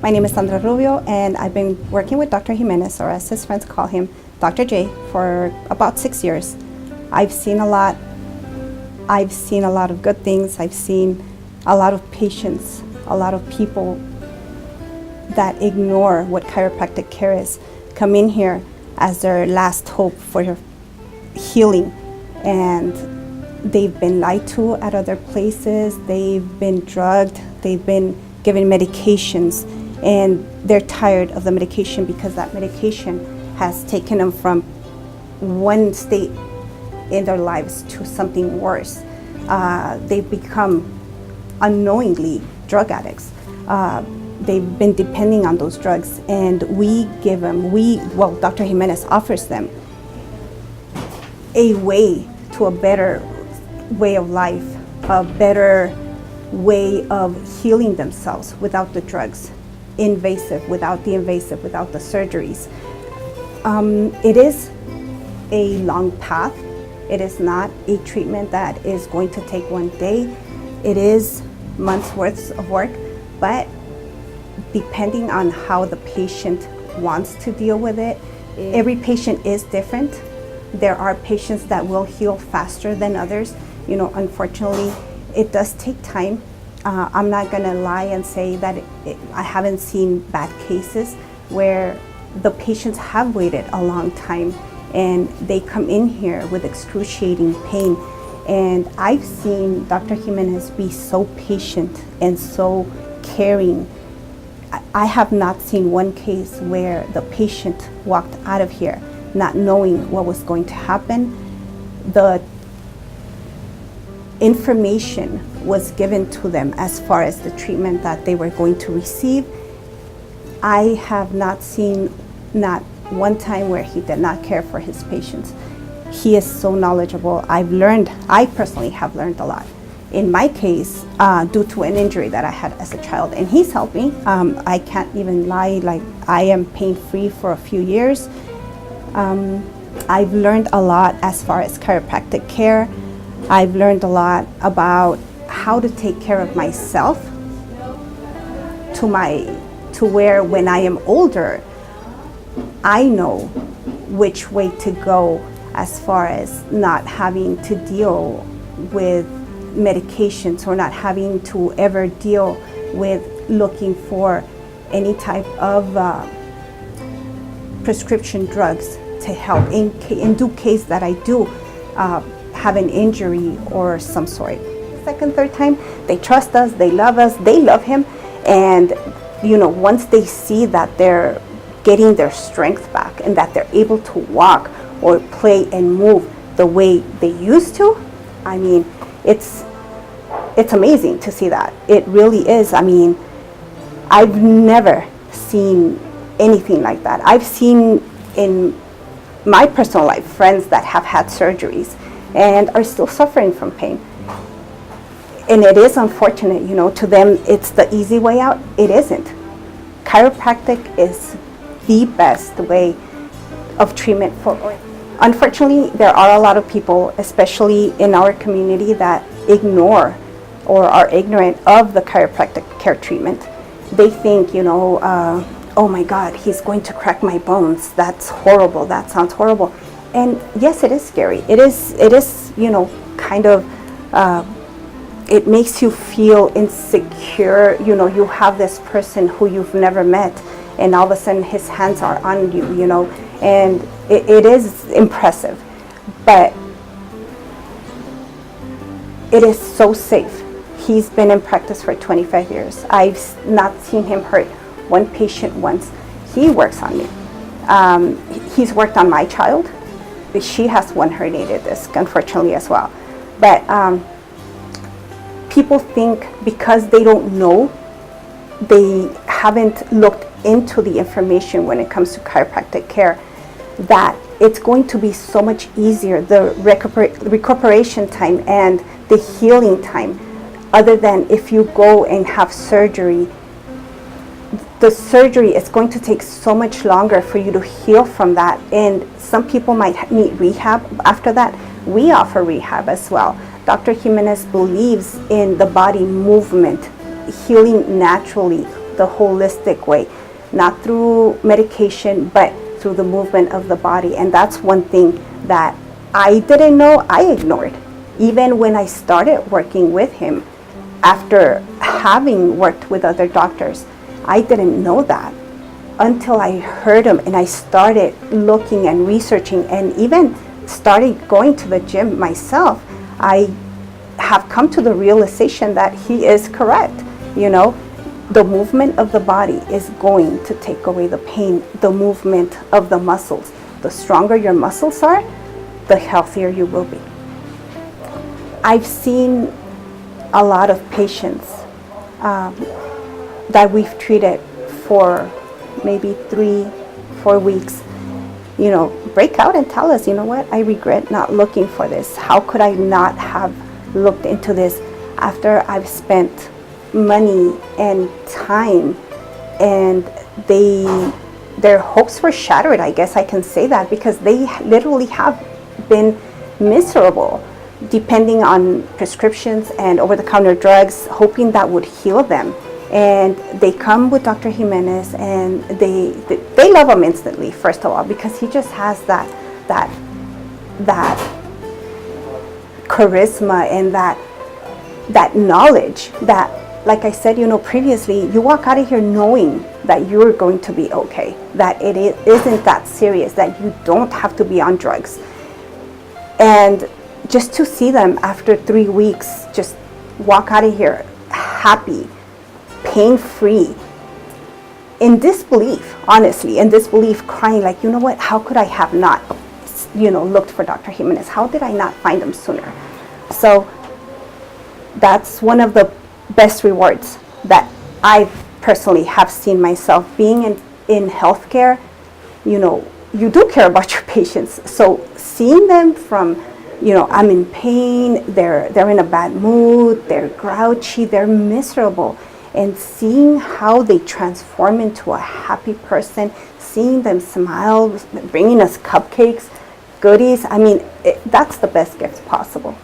My name is Sandra Rubio, and I've been working with Dr. Jimenez, or as his friends call him, Dr. J, for about 6 years. I've seen a lot. I've seen a lot of good things. I've seen a lot of patients, a lot of people that ignore what chiropractic care is, come in here as their last hope for healing. And they've been lied to at other places, they've been drugged, they've been given medications, and they're tired of the medication because that medication has taken them from one state in their lives to something worse. They've become unknowingly drug addicts. They've been depending on those drugs, and we give them, Dr. Jimenez offers them a way to a better way of life, a better way of healing themselves without the drugs, invasive, without the invasive, without the surgeries. It is a long path. It is not a treatment that is going to take one day. It is months worth of work, but depending on how the patient wants to deal with it, every patient is different. There are patients that will heal faster than others. Unfortunately, it does take time. I'm not gonna lie and say that I haven't seen bad cases where the patients have waited a long time and they come in here with excruciating pain. And I've seen Dr. Jimenez be so patient and so caring. I have not seen one case where the patient walked out of here not knowing what was going to happen. The information was given to them as far as the treatment that they were going to receive. I have not seen not one time where he did not care for his patients. He is so knowledgeable. I personally have learned a lot. In my case, due to an injury that I had as a child, and he's helped me. I can't even lie, like I am pain-free for a few years. I've learned a lot as far as chiropractic care. I've learned a lot about how to take care of myself to where when I am older, I know which way to go as far as not having to deal with medications or not having to ever deal with looking for any type of prescription drugs to help in due case that I do have an injury or some sort. Second, third time, they trust us, they love us, they love him, and once they see that they're getting their strength back and that they're able to walk or play and move the way they used to, I mean, it's amazing to see that. It really is. I mean, I've never seen anything like that. I've seen in my personal life friends that have had surgeries and are still suffering from pain. And it is unfortunate, to them it's the easy way out. It isn't. Chiropractic is the best way of treatment for. Unfortunately, there are a lot of people, especially in our community, that ignore or are ignorant of the chiropractic care treatment. They think, oh my God, he's going to crack my bones. That's horrible. That sounds horrible. And yes, it is scary. It is, kind of, it makes you feel insecure. You have this person who you've never met, and all of a sudden his hands are on you, and it is impressive. But it is so safe. He's been in practice for 25 years. I've not seen him hurt one patient once. He works on me. He's worked on my child. She has one herniated disc, unfortunately, as well. But people think because they don't know, they haven't looked into the information when it comes to chiropractic care, that it's going to be so much easier, the recuperation time and the healing time, other than if you go and have surgery. The surgery is going to take so much longer for you to heal from that, and some people might need rehab after that. We offer rehab as well. Dr. Jimenez believes in the body movement, healing naturally the holistic way, not through medication, but through the movement of the body. And that's one thing that I didn't know, I ignored. Even when I started working with him, after having worked with other doctors, I didn't know that until I heard him and I started looking and researching and even started going to the gym myself. I have come to the realization that he is correct. The movement of the body is going to take away the pain, the movement of the muscles. The stronger your muscles are, the healthier you will be. I've seen a lot of patients that we've treated for maybe 3-4 weeks, break out and tell us, what, I regret not looking for this. How could I not have looked into this after I've spent money and time, and their hopes were shattered. I guess I can say that, because they literally have been miserable depending on prescriptions and over-the-counter drugs, hoping that would heal them. And they come with Dr. Jimenez, and they love him instantly, first of all, because he just has that charisma and that knowledge that, like I said, previously, you walk out of here knowing that you're going to be okay, that it isn't that serious, that you don't have to be on drugs. And just to see them after 3 weeks, just walk out of here happy, pain-free, in disbelief, honestly, in disbelief, crying like, what, how could I have not, looked for Dr. Jimenez? How did I not find him sooner? So that's one of the best rewards that I personally have seen myself being in healthcare. You do care about your patients. So seeing them from, I'm in pain, they're in a bad mood, they're grouchy, they're miserable, and seeing how they transform into a happy person, seeing them smile, bringing us cupcakes, goodies, that's the best gift possible.